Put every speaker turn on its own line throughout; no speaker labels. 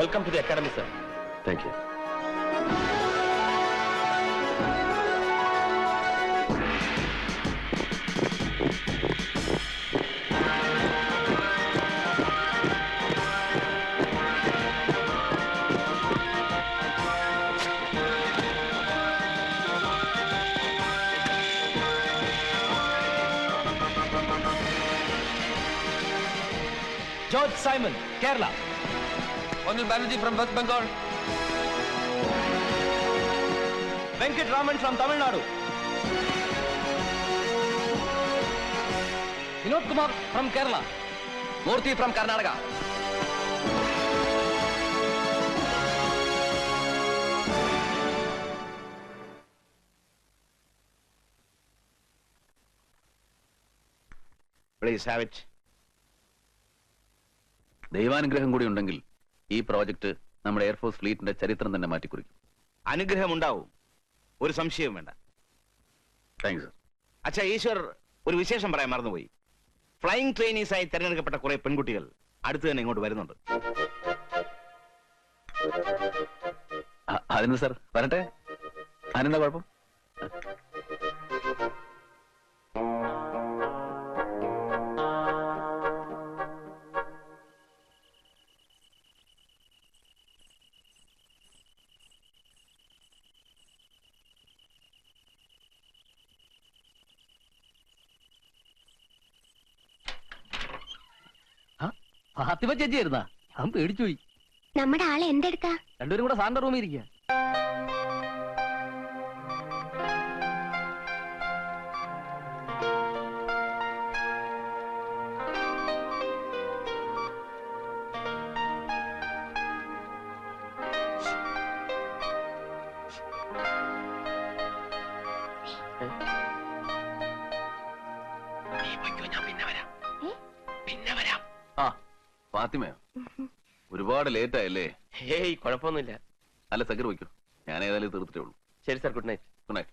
Welcome to the academy sir.
Thank you.
George Simon, Kerala.
Onil Banerjee from West Bengal.
Venkat Raman from Tamil Nadu. Vinod Kumar from Kerala.
Murthy from Karnataka.
Please have it.
ദൈവാനുഗ്രഹം കൂടി ഉണ്ടെങ്കിൽ ഈ project നമ്മുടെ air force ഫ്ലീറ്റിന്റെ ചരിത്രം തന്നെ മാറ്റിക്കുറിക്കും.
അനുഗ്രഹം ഉണ്ടാവും, ഒരു സംശയവും വേണ്ട.
Thanks sir.
അച്ഛാ, ഈശ്വർ ഒരു വിശേഷം പറയാൻ മറന്നുപോയി. ഫ്ലൈയിങ് ട്രെയിനീസായി തെരഞ്ഞെടുക്കപ്പെട്ട കുറെ പെൺകുട്ടികൾ അടുത്ത് തന്നെ ഇങ്ങോട്ട് വരുന്നുണ്ട്.
അതിന് സർ വരട്ടെ, അതിനെന്താ കുഴപ്പം?
ഫാത്തിമ ചേച്ചിയായിരുന്നാ? ഞാൻ പേടിച്ചുപോയി.
നമ്മുടെ ആളെ എന്തെടുക്കാ?
രണ്ടുപേരും കൂടെ സാറിന്റെ റൂമിൽ ഇരിക്കുക.
ആ ഫാത്തിമയോ? ഒരുപാട് ലേറ്റ് ആയല്ലേ?
ഹേയ്, കുഴപ്പമൊന്നുമില്ല.
അല്ല സക്കീർ വയ്ക്കോ, ഞാൻ ഏതായാലും തീർത്തിട്ടേ ഉള്ളൂ.
ശരി sir, good night.
Good night.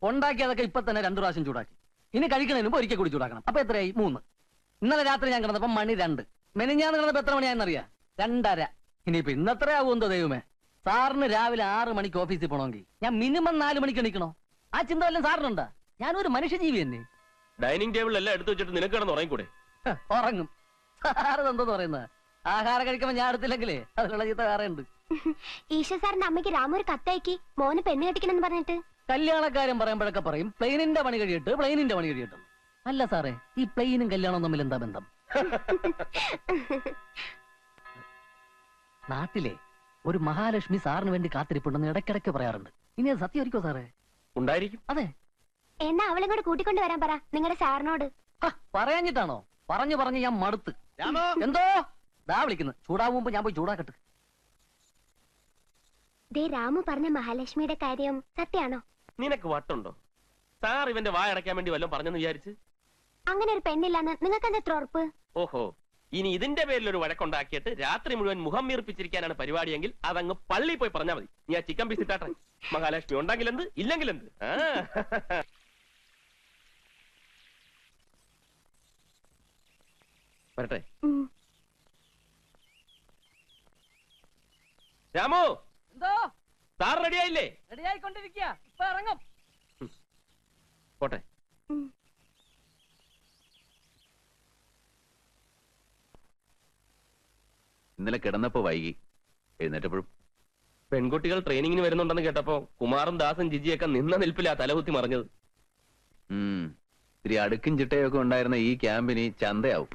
ഉണ്ടാക്കിയതൊക്കെ ഇപ്പൊ തന്നെ 2 പ്രാവശ്യം ചൂടാക്കി. ഇനി കഴിക്കണതിന് മുമ്പ് ഒരിക്കൽ കൂടി ചൂടാക്കണം. അപ്പൊ എത്രയായി? 3. ഇന്നലെ രാത്രി ഞാൻ കിടന്നപ്പോ മണി 2. മെനിഞ്ഞാന്ന് കിടന്നപ്പോ എത്ര മണിയാണെന്നറിയാ? 2:30. ഇനിയിപ്പോ ഇന്നത്ര ആവുമെന്തോ ദൈവമേ. സാറിന് രാവിലെ 6 മണിക്ക് ഓഫീസിൽ പോകണമെങ്കിൽ ഞാൻ മിനിമം 4 മണിക്ക് എണീക്കണോ? ആ ചിന്ത വല്ലതും സാറിനുണ്ടാ? ഞാനൊരു മനുഷ്യജീവി തന്നെ.
ഡൈനിങ് ടേബിൾ എല്ലാം എടുത്തു വെച്ചിട്ട് നിനക്ക് കിടന്ന് ഉറങ്ങിക്കൂടെ?
ഉറങ്ങും. സാറ് എന്തോന്ന് പറയുന്നത്? ആഹാരം കഴിക്കുമ്പോ ഞാൻ എടുത്തില്ലെങ്കിലേ അതിലുള്ള ചീത്ത വേറെ ഉണ്ട്.
ഈശ്വർ സാറിന്റെ അമ്മയ്ക്ക് രാമു ഒരു കത്തയക്കി മോന് പെണ്ണ് കെട്ടിക്കണെന്ന് പറഞ്ഞിട്ട്.
കല്യാണക്കാരൻ പറയുമ്പോഴൊക്കെ പറയും പ്ലെയിനിന്റെ പണി കഴിയിട്ട് പ്ലെയിനിന്റെ പണി കഴിയിട്ടു. അല്ല സാറേ, ഈ പ്ലെയിനും കല്യാണവും തമ്മിൽ എന്താ ബന്ധം? നാട്ടിലെ ഒരു മഹാലക്ഷ്മി സാറിന് വേണ്ടി കാത്തിരിപ്പുണ്ടെന്ന് ഇടയ്ക്കിടയ്ക്ക് പറയാറുണ്ട്. ഇനി അത് സത്യമായിരിക്കോ സാറേ?
ഉണ്ടായിരിക്കും.
അതെ.
എന്നാ അവളെ കൂടെ കൂട്ടിക്കൊണ്ട് വരാൻ പറ നിങ്ങളുടെ സാറിനോട്.
പറയാഞ്ഞിട്ടാണോ? പറഞ്ഞു പറഞ്ഞ് ഞാൻ മടുത്ത്. എന്തോ ദാ വിളിക്കുന്നു. ചൂടാവുമ്പോ ഞാൻ പോയി ചൂടാക്കട്ടെ.
ദേ രാമു പറഞ്ഞ മഹാലക്ഷ്മിയുടെ കാര്യം സത്യാണോ?
നിനക്ക് വട്ടുണ്ടോ? സാർ ഇവന്റെ വായ അടയ്ക്കാൻ വേണ്ടി വല്ലതും പറഞ്ഞെന്ന് വിചാരിച്ച്?
അങ്ങനെ ഒരു പെണ്ണില്ലാന്ന് നിങ്ങൾക്ക് എന്താ എത്ര ഉറപ്പ്?
ഓഹോ, ഇനി ഇതിന്റെ പേരിൽ ഒരു വഴക്കുണ്ടാക്കിയിട്ട് രാത്രി മുഴുവൻ മുഖം വീർപ്പിച്ചിരിക്കാനാണ് പരിപാടിയെങ്കിൽ അതങ്ങ് പള്ളി പോയി പറഞ്ഞാൽ മതി. നീ ആ ചിക്കൻ പീസ് ഇട്ടാട്ടെ. മഹാലക്ഷ്മി ഉണ്ടെങ്കിൽ എന്ത്, ഇല്ലെങ്കിൽ എന്ത്. വരട്ടെ. രാമു,
എന്തോ?
സാർ റെഡിയായില്ലേ?
റെഡിയായിക്കൊണ്ടിരിക്കുക. ഇപ്പൊ ഇറങ്ങും.
പോട്ടെ.
ഇന്നലെ കിടന്നപ്പോ വൈകി, എഴുന്നേറ്റപ്പോഴും
പെൺകുട്ടികൾ ട്രെയിനിങ്ങിന് വരുന്നുണ്ടെന്ന് കേട്ടപ്പോ കുമാറും ദാസും ജിജിയൊക്കെ നിന്ന നിൽപ്പിലാ തലകുത്തി മറിഞ്ഞത്.
ഇത്തിരി അടുക്കും ചിട്ടയൊക്കെ ഉണ്ടായിരുന്ന ഈ ക്യാമ്പിന് ചന്തയാവും.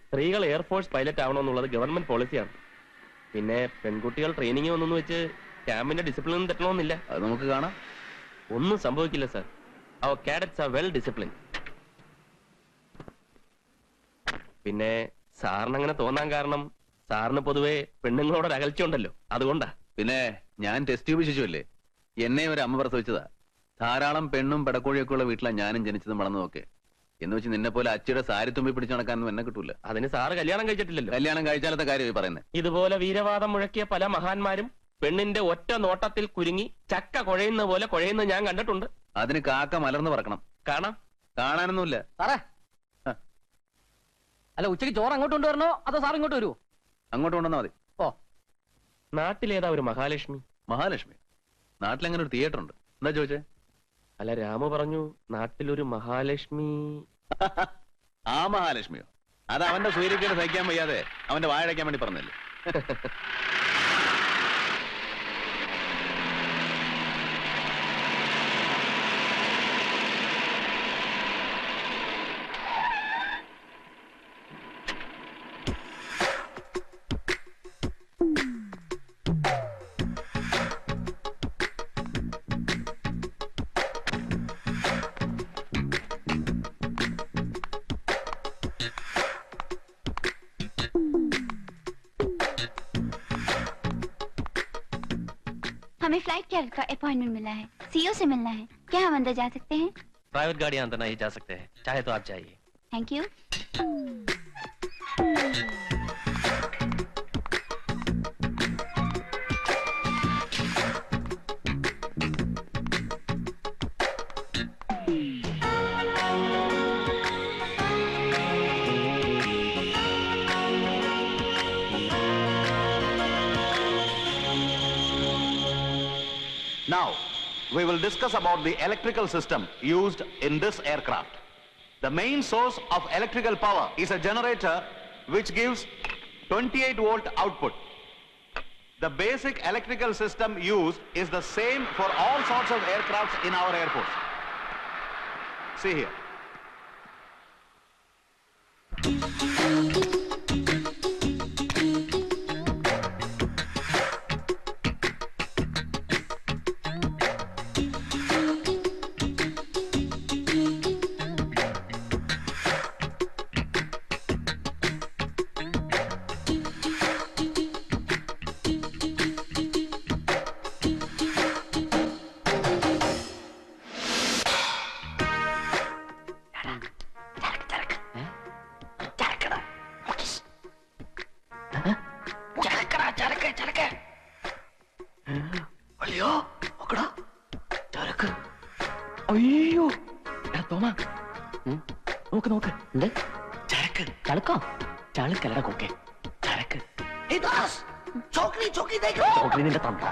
സ്ത്രീകൾ എയർഫോഴ്സ് പൈലറ്റ് ആവണമെന്നുള്ളത് ഗവൺമെന്റ് പോളിസിയാണ്. പിന്നെ പെൺകുട്ടികൾ ട്രെയിനിങ് വന്നെന്ന് വെച്ച് ക്യാമ്പിന്റെ ഡിസിപ്ലിൻ തെറ്റണമെന്നില്ല.
അത് നമുക്ക് കാണാം.
ഒന്നും സംഭവിക്കില്ല സാർ. അവർ കാഡറ്റ്സ് ആർ വെൽ ഡിസിപ്ലിൻ. പിന്നെ സാറിന് അങ്ങനെ തോന്നാൻ കാരണം സാറിന് പൊതുവെ പെണ്ണുങ്ങളോട് അകൽച്ചുണ്ടല്ലോ, അതുകൊണ്ടാ.
പിന്നെ ഞാൻ ടെസ്റ്റ് ട്യൂബ് ശിശുവല്ലേ, എന്നെ ഒരു അമ്മ പ്രസവിച്ചതാ. ധാരാളം പെണ്ണും പെടക്കോഴിയൊക്കെ ഉള്ള വീട്ടിലാണ് ഞാനും ജനിച്ചതും വളർന്നതൊക്കെ. എന്ന് വെച്ച് നിന്നെ പോലെ അച്ഛയുടെ സാരി തുമ്പി പിടിച്ചു നടക്കാനൊന്നും എന്നെ കിട്ടൂല.
അതിന് സാറ് കല്യാണം കഴിച്ചിട്ടില്ലല്ലോ.
കല്യാണം കഴിച്ചാലത്തെ കാര്യമായി പറയുന്നത്.
ഇതുപോലെ വീരവാദം മുഴക്കിയ പല മഹാന്മാരും പെണ്ണിന്റെ ഒറ്റ നോട്ടത്തിൽ കുരുങ്ങി ചക്ക കുഴയുന്ന പോലെ കുഴയുന്നത് ഞാൻ കണ്ടിട്ടുണ്ട്.
അതിന് കാക്ക മലർന്ന് പറക്കണം.
കാണാം.
കാണാനൊന്നുമില്ല
സാറേ, അല്ല ഉച്ചയ്ക്ക് ചോറ് അങ്ങോട്ട് കൊണ്ടുവരണോ അതോ സാർ ഇങ്ങോട്ട് വരുമോ?
അങ്ങോട്ട് കൊണ്ടുവന്നാ മതി.
ഓ,
നാട്ടിലേതാ ഒരു മഹാലക്ഷ്മി?
മഹാലക്ഷ്മി നാട്ടിലെങ്ങനെ ഒരു തിയേറ്റർ ഉണ്ട്? എന്താ ചോദിച്ചേ?
അല്ല, രാമു പറഞ്ഞു നാട്ടിലൊരു മഹാലക്ഷ്മി.
ആ മഹാലക്ഷ്മിയോ? അത് അവന്റെ സൂര്യക്കേട് സഹിക്കാൻ വയ്യാതെ അവന്റെ വാഴയ്ക്കാൻ വേണ്ടി പറഞ്ഞല്ലേ.
हमें फ्लाइट कैरेट का अपॉइंटमेंट मिला है, सीईओ से मिलना है। क्या हम अंदर जा सकते हैं?
प्राइवेट गाड़ी अंदर नहीं जा सकते हैं, चाहे तो आप जाइए.
Thank you.
Now, we will discuss about the electrical system used in this aircraft. The main source of electrical power is a generator which gives 28-volt output. The basic electrical system used is the same for all sorts of aircrafts in our airports. See here.
അയ്യോ തോമാ, നോക്ക് നോക്ക്. എന്ത് ചരക്ക്? ചളുക്കോ? ചളുക്കല്ലട കൊക്കെ, ചരക്ക്. നിന്റെ തന്ത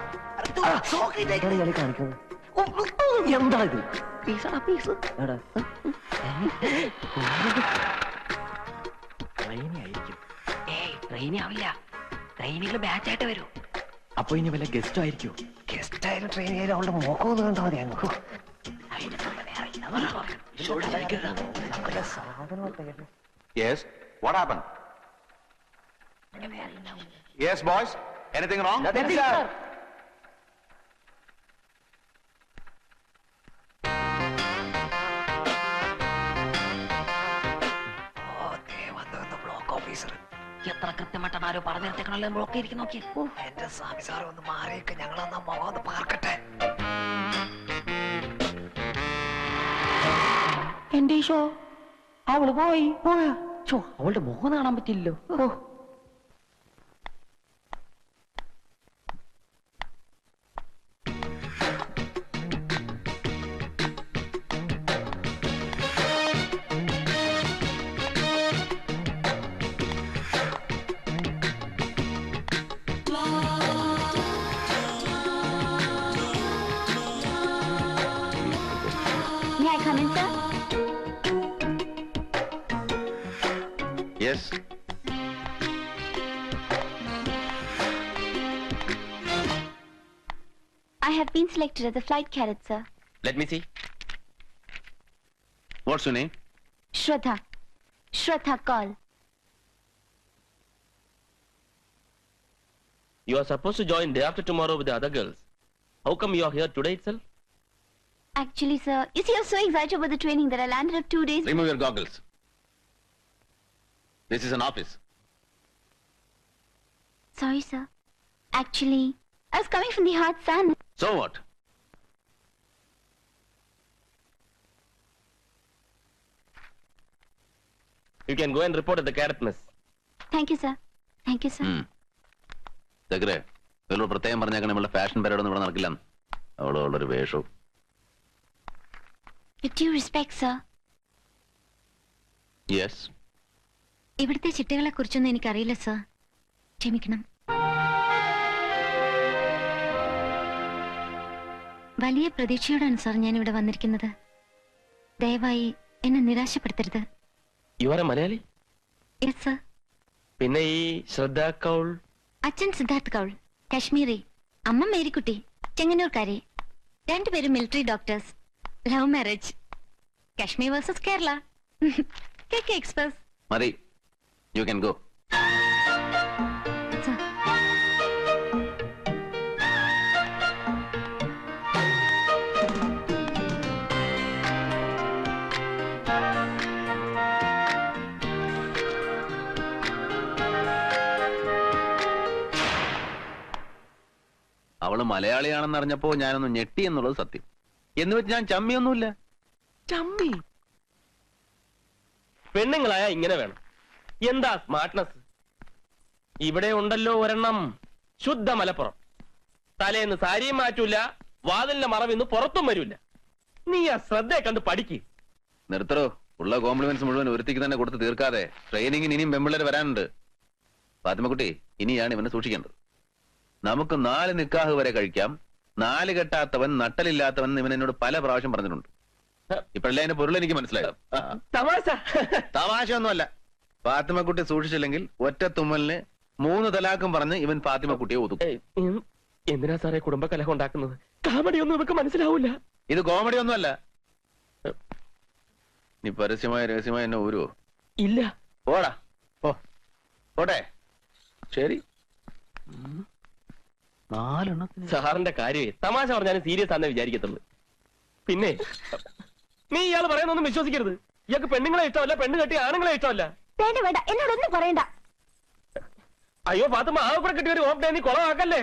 കാണിക്കുന്നത് എന്താ ഇത്? പീസാടാ പീസ്. ട്രെയിനായിരിക്കും. ട്രെയിനി ആവില്ല, ട്രെയിനുകൾ ബാച്ചായിട്ട് വരൂ. അപ്പൊ ഇനി വല്ല ഗസ്റ്റ് ആയിരിക്കും. ഗസ്റ്റ് ആയാലും ട്രെയിൻ ആയാലും അവളുടെ മുഖം ഒന്ന് കണ്ടാ മതി. അങ്ങ്
Yes, what happened? Yes, boys. Anything wrong?
Nothing, sir. എത്ര കൃത്യമായിട്ടാണ് ആരോ പറഞ്ഞിട്ടേക്കണല്ലോ ബ്ലോക്ക് ചെയ്തിരിക്കും. നോക്കി എന്റെ സ്വാമി സാറ് ഒന്ന് മാറിയൊക്കെ ഞങ്ങളൊന്ന് മുഖം പാർക്കട്ടെ. എന്റെ ഈശോ, അവള് പോയി. ചോ, അവളുടെ മുഖം കാണാൻ പറ്റില്ലല്ലോ. ഓ,
May I come in, sir?
Yes.
I have been selected as a flight cadet, sir.
Let me see.
What's your name?
Shraddha. Shraddha Kaul.
You are supposed to join day after tomorrow with the other girls. How come you are here today itself?
Actually, sir, you see, I was so excited about the training that I landed up 2 days.
Remove your goggles. This is an office.
Sorry, sir. Actually, I was coming from the hot sun.
So what?
You can go and report at the cadet mess.
Thank you, sir. Thank you, sir.
ദഗ്രേ, ഇവളോട് പ്രത്യേകം പറഞ്ഞേക്കണം, നമ്മളുടെ fashion parade ഒന്നും ഇവിടെ നടക്കില്ല. അവളോടൊരു വേഷവും.
With due respect, sir.
Yes.
ഇവിടുത്തെ ചിട്ടകളെ കുറിച്ചൊന്നും എനിക്കറിയില്ല സർ. ക്ഷമിക്കണം. വലിയ പ്രതീക്ഷയോടാണ് സർ ഞാൻ ഇവിടെ വന്നിരിക്കുന്നത്. ദയവായി എന്നെ നിരാശപ്പെടുത്തരുത്.
You are a Malayali?
Yes sir.
പിന്നെ ഈ ശ്രദ്ധ കൗൾ?
അച്ഛൻ സിദ്ധാർത്ഥ് കൗൾ, കാശ്മീരി. അമ്മ മേരിക്കുട്ടി, ചെങ്ങന്നൂർക്കാരി. രണ്ടുപേരും military doctors. Love marriage. Kashmir versus Kerala. KK express.
മതി, യു ക്യാൻ ഗോ.
സർ.
അവള് മലയാളിയാണെന്ന് അറിഞ്ഞപ്പോ ഞാനൊന്ന് ഞെട്ടി എന്നുള്ളത് സത്യം. എന്ന് വെച്ച് ഞാൻ ചമ്മിയൊന്നുമില്ല.
ചമ്മി? പെണ്ണുങ്ങളായ ഇങ്ങനെ വേണം. എന്താ സ്മാർട്ട്നെസ്? ഇവിടെ ഉണ്ടല്ലോ ഒരെണ്ണം, ശുദ്ധ മലപ്പുറം. തലേന്ന് സാരിയും മാറ്റൂല, വാതിലിന്റെ മറവിന്ന് പുറത്തും വരൂല. നീ ആ ശ്രദ്ധയെ കണ്ട് പഠിക്ക്.
നിർത്തറോ, ഉള്ള കോംപ്ലിമെന്റ്സ് മുഴുവൻ ഒരുത്തിക്ക് തന്നെ കൊടുത്ത് തീർക്കാതെ ട്രെയിനിങ്ങിന് ഇനിയും പെമ്പിള്ളേര് വരാനുണ്ട്. ഫാത്തിമക്കുട്ടി, ഇനിയാണ് ഇവനെ സൂക്ഷിക്കേണ്ടത്. നമുക്ക് 4 നിക്കാഹ് വരെ കഴിക്കാം. 4 കെട്ടാത്തവൻ നട്ടലില്ലാത്തവൻ ഇവൻ എന്നോട് പല പ്രാവശ്യം പറഞ്ഞിട്ടുണ്ട്. ഇപ്പഴല്ലേ അതിന്റെ പൊരുൾ എനിക്ക് മനസ്സിലായത്.
തമാശ.
തമാശയൊന്നുമല്ല. ഫാത്തിമക്കുട്ടി സൂക്ഷിച്ചില്ലെങ്കിൽ ഒറ്റ തുമ്മലിന് 3 തലാക്കും പറഞ്ഞ് ഇവൻ ഫാത്തിമക്കുട്ടിയെ ഒതുക്കും.
എന്തിനാ സാറേ കുടുംബ കലഹം ഉണ്ടാക്കുന്നത്? കാമഡി ഒന്നും ഇവർക്ക് മനസ്സിലാവൂല.
ഇത് കോമഡി ഒന്നുമല്ല. നീ പരസ്യമായ രഹസ്യമായ എന്നെ ഊരുവോ?
ഇല്ല.
പോടാ, പോട്ടെ. ശരി. 4 എണ്ണത്തിന്
സാറിന്റെ കാര്യമേ തമാശ പറഞ്ഞാലും സീരിയസ് ആണെന്ന് വിചാരിക്കത്തുള്ളൂ. പിന്നെ നീ ഇയാൾ പറയുന്നൊന്നും വിശ്വസിക്കരുത്. ഇയാൾക്ക് പെണ്ണുങ്ങളെ ഇഷ്ടമല്ല, പെണ്ണ് കെട്ടി ആണുങ്ങളെ ഇഷ്ടമല്ല.
വേണ്ട വേണ്ട, എന്നോടൊന്നും പറയണ്ട.
അയ്യോ ഫാത്തിമ, ആ കൂടെ കിട്ടിയ ഒരു ഓഫ് ഡേ നീ കുളമാക്കല്ലേ.